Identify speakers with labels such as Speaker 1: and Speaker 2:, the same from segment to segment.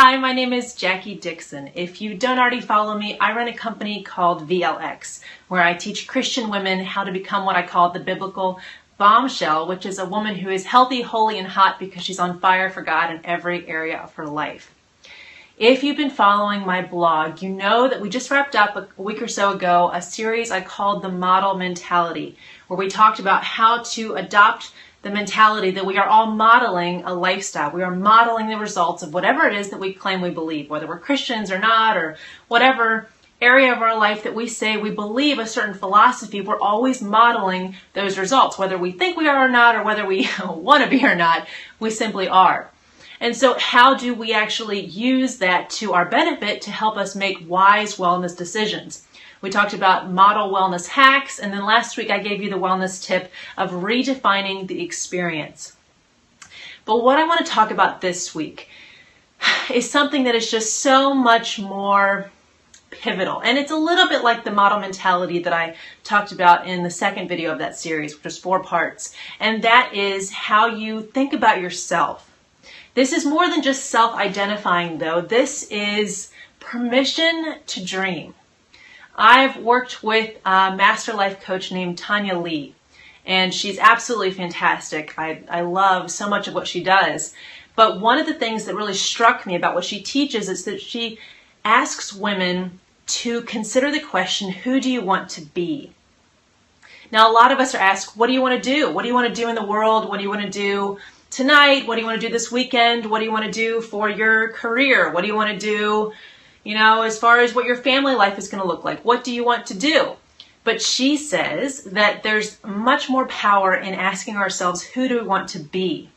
Speaker 1: Hi, my name is Jackie Dixon. If you don't already follow me, I run a company called VLX, where I teach Christian women how to become what I call the biblical bombshell, which is a woman who is healthy, holy, and hot because she's on fire for God in every area of her life. If you've been following my blog, you know that we just wrapped up a week or so ago a series I called The Model Mentality, where we talked about how to adopt the mentality that we are all modeling a lifestyle. We are modeling the results of whatever it is that we claim we believe, whether we're Christians or not, or whatever area of our life that we say we believe a certain philosophy, we're always modeling those results. Whether we think we are or not, or whether we want to be or not, we simply are. And so how do we actually use that to our benefit to help us make wise wellness decisions? We talked about model wellness hacks, and then last week I gave you the wellness tip of redefining the experience. But what I want to talk about this week is something that is just so much more pivotal. And it's a little bit like the model mentality that I talked about in the second video of that series, which was 4 parts. And that is how you think about yourself. This is more than just self-identifying, though. This is permission to dream. I've worked with a master life coach named Tanya Lee, and she's absolutely fantastic. I love so much of what she does. But one of the things that really struck me about what she teaches is that she asks women to consider the question, who do you want to be? Now, a lot of us are asked, what do you want to do? What do you want to do in the world? What do you want to do tonight? What do you want to do this weekend? What do you want to do for your career? What do you want to do, as far as what your family life is going to look like? What do you want to do? But she says that there's much more power in asking ourselves, who do we want to be?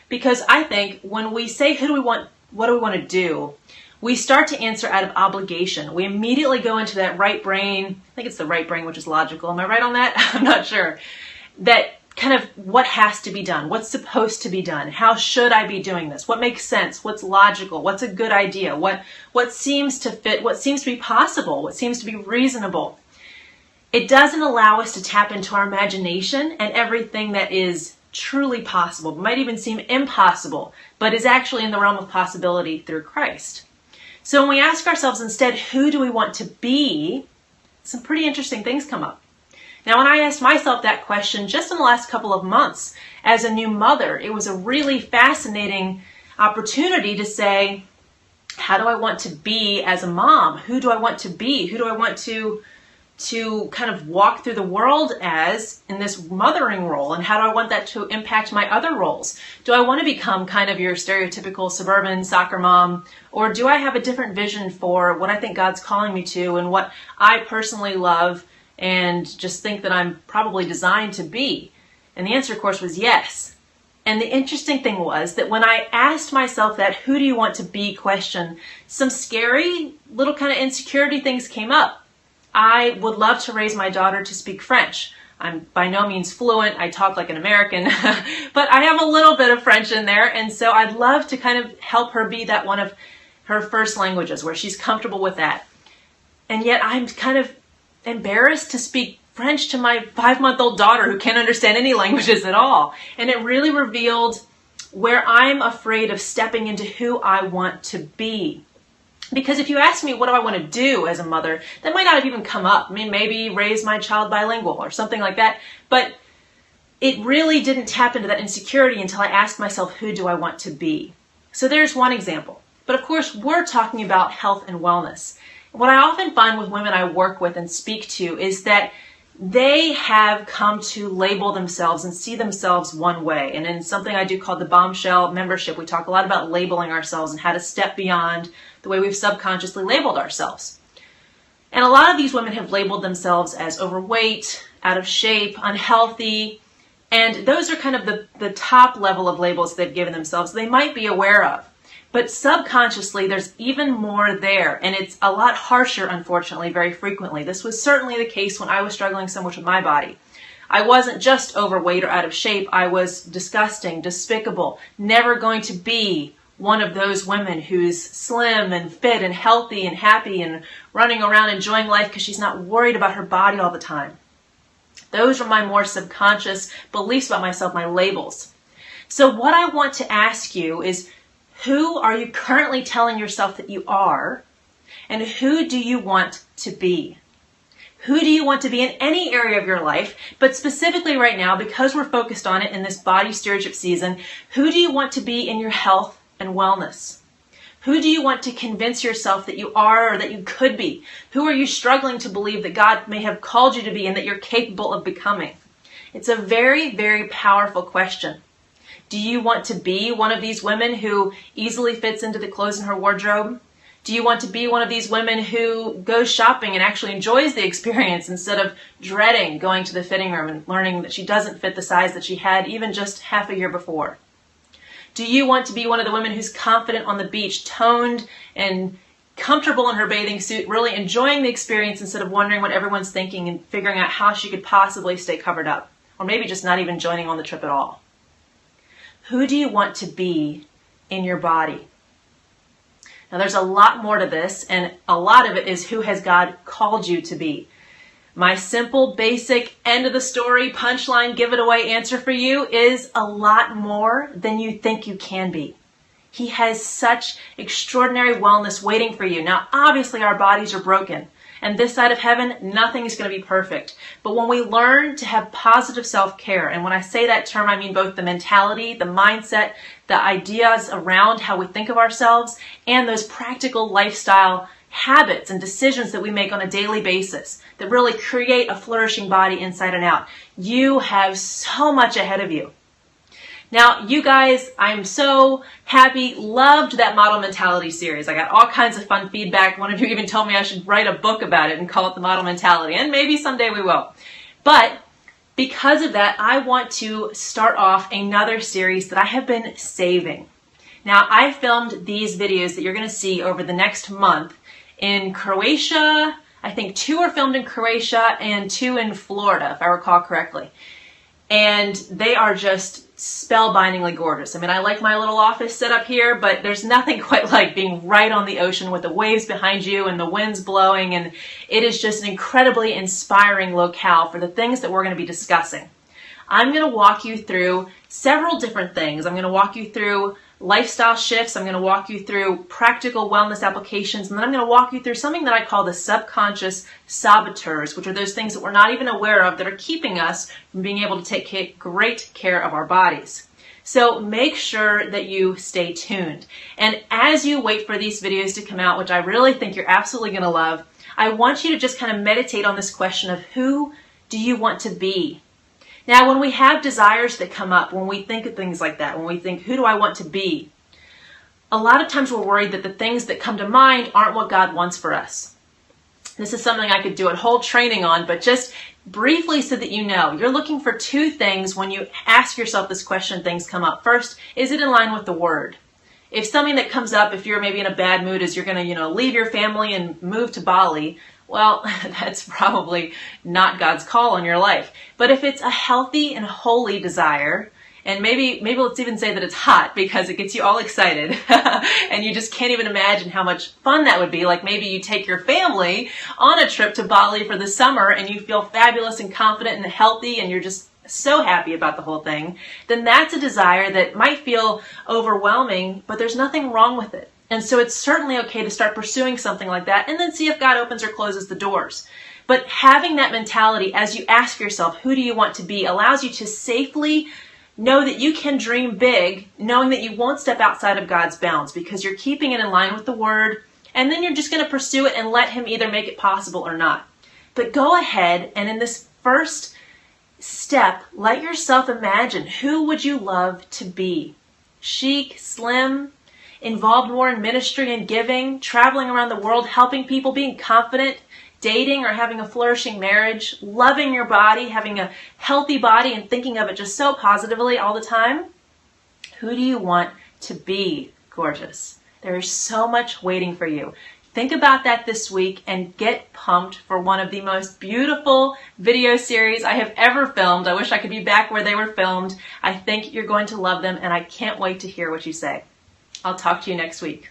Speaker 1: Because I think when we say, what do we want to do? We start to answer out of obligation. We immediately go into that right brain. I think it's the right brain, which is logical. Am I right on that? I'm not sure. That kind of what has to be done, what's supposed to be done, how should I be doing this, what makes sense, what's logical, what's a good idea, what seems to fit, what seems to be possible, what seems to be reasonable. It doesn't allow us to tap into our imagination and everything that is truly possible. It might even seem impossible, but is actually in the realm of possibility through Christ. So when we ask ourselves instead, who do we want to be, some pretty interesting things come up. Now, when I asked myself that question just in the last couple of months as a new mother, it was a really fascinating opportunity to say, how do I want to be as a mom? Who do I want to be? Who do I want to kind of walk through the world as in this mothering role? And how do I want that to impact my other roles? Do I want to become kind of your stereotypical suburban soccer mom? Or do I have a different vision for what I think God's calling me to and what I personally love and just think that I'm probably designed to be? And the answer, of course, was yes. And the interesting thing was that when I asked myself that who do you want to be question, some scary little kind of insecurity things came up. I would love to raise my daughter to speak French. I'm by no means fluent. I talk like an American, but I have a little bit of French in there. And so I'd love to kind of help her be that one of her first languages where she's comfortable with that. And yet I'm kind of embarrassed to speak French to my 5-month-old daughter who can't understand any languages at all. And it really revealed where I'm afraid of stepping into who I want to be. Because if you ask me, what do I want to do as a mother, that might not have even come up. I mean, maybe raise my child bilingual or something like that. But it really didn't tap into that insecurity until I asked myself, who do I want to be? So there's one example. But of course, we're talking about health and wellness. What I often find with women I work with and speak to is that they have come to label themselves and see themselves one way. And in something I do called the Bombshell Membership, we talk a lot about labeling ourselves and how to step beyond the way we've subconsciously labeled ourselves. And a lot of these women have labeled themselves as overweight, out of shape, unhealthy, and those are kind of the top level of labels they've given themselves they might be aware of. But subconsciously, there's even more there, and it's a lot harsher, unfortunately, very frequently. This was certainly the case when I was struggling so much with my body. I wasn't just overweight or out of shape. I was disgusting, despicable, never going to be one of those women who's slim and fit and healthy and happy and running around enjoying life because she's not worried about her body all the time. Those are my more subconscious beliefs about myself, my labels. So what I want to ask you is, Who are you currently telling yourself that you are? And who do you want to be? Who do you want to be in any area of your life? But specifically right now, because we're focused on it in this body stewardship season, who do you want to be in your health and wellness? Who do you want to convince yourself that you are or that you could be? Who are you struggling to believe that God may have called you to be and that you're capable of becoming? It's a very, very powerful question. Do you want to be one of these women who easily fits into the clothes in her wardrobe? Do you want to be one of these women who goes shopping and actually enjoys the experience instead of dreading going to the fitting room and learning that she doesn't fit the size that she had even just half a year before? Do you want to be one of the women who's confident on the beach, toned and comfortable in her bathing suit, really enjoying the experience instead of wondering what everyone's thinking and figuring out how she could possibly stay covered up? Or maybe just not even joining on the trip at all. Who do you want to be in your body? Now there's a lot more to this, and a lot of it is who has God called you to be. My simple, basic, end of the story, punchline, give it away answer for you is a lot more than you think you can be. He has such extraordinary wellness waiting for you. Now, obviously our bodies are broken, and this side of heaven, nothing is going to be perfect. But when we learn to have positive self-care, and when I say that term, I mean both the mentality, the mindset, the ideas around how we think of ourselves, and those practical lifestyle habits and decisions that we make on a daily basis that really create a flourishing body inside and out. You have so much ahead of you. Now, you guys, I'm so happy, loved that Model Mentality series. I got all kinds of fun feedback. One of you even told me I should write a book about it and call it The Model Mentality, and maybe someday we will. But because of that, I want to start off another series that I have been saving. Now, I filmed these videos that you're going to see over the next month in Croatia. I think 2 are filmed in Croatia and 2 in Florida, if I recall correctly. And they are just spellbindingly gorgeous. I mean, I like my little office set up here, but there's nothing quite like being right on the ocean with the waves behind you and the winds blowing, and it is just an incredibly inspiring locale for the things that we're going to be discussing. I'm going to walk you through several different things. I'm going to walk you through lifestyle shifts. I'm going to walk you through practical wellness applications, and then I'm going to walk you through something that I call the subconscious saboteurs, which are those things that we're not even aware of that are keeping us from being able to take great care of our bodies. So make sure that you stay tuned. And as you wait for these videos to come out, which I really think you're absolutely going to love, I want you to just kind of meditate on this question of who do you want to be? Now, when we have desires that come up, when we think of things like that, when we think, who do I want to be? A lot of times we're worried that the things that come to mind aren't what God wants for us. This is something I could do a whole training on, but just briefly so that you know, you're looking for 2 things when you ask yourself this question, things come up. First, is it in line with the Word? If something that comes up, if you're maybe in a bad mood, is you're going to, leave your family and move to Bali, well, that's probably not God's call on your life. But if it's a healthy and holy desire, and maybe let's even say that it's hot because it gets you all excited and you just can't even imagine how much fun that would be. Like maybe you take your family on a trip to Bali for the summer and you feel fabulous and confident and healthy and you're just so happy about the whole thing. Then that's a desire that might feel overwhelming, but there's nothing wrong with it. And so it's certainly okay to start pursuing something like that and then see if God opens or closes the doors. But having that mentality as you ask yourself, who do you want to be, allows you to safely know that you can dream big, knowing that you won't step outside of God's bounds because you're keeping it in line with the Word, and then you're just going to pursue it and let Him either make it possible or not. But go ahead and in this first step, let yourself imagine, who would you love to be? Chic, slim, involved more in ministry and giving, traveling around the world, helping people, being confident, dating or having a flourishing marriage, loving your body, having a healthy body and thinking of it just so positively all the time? Who do you want to be, gorgeous? There is so much waiting for you. Think about that this week and get pumped for one of the most beautiful video series I have ever filmed. I wish I could be back where they were filmed. I think you're going to love them, and I can't wait to hear what you say. I'll talk to you next week.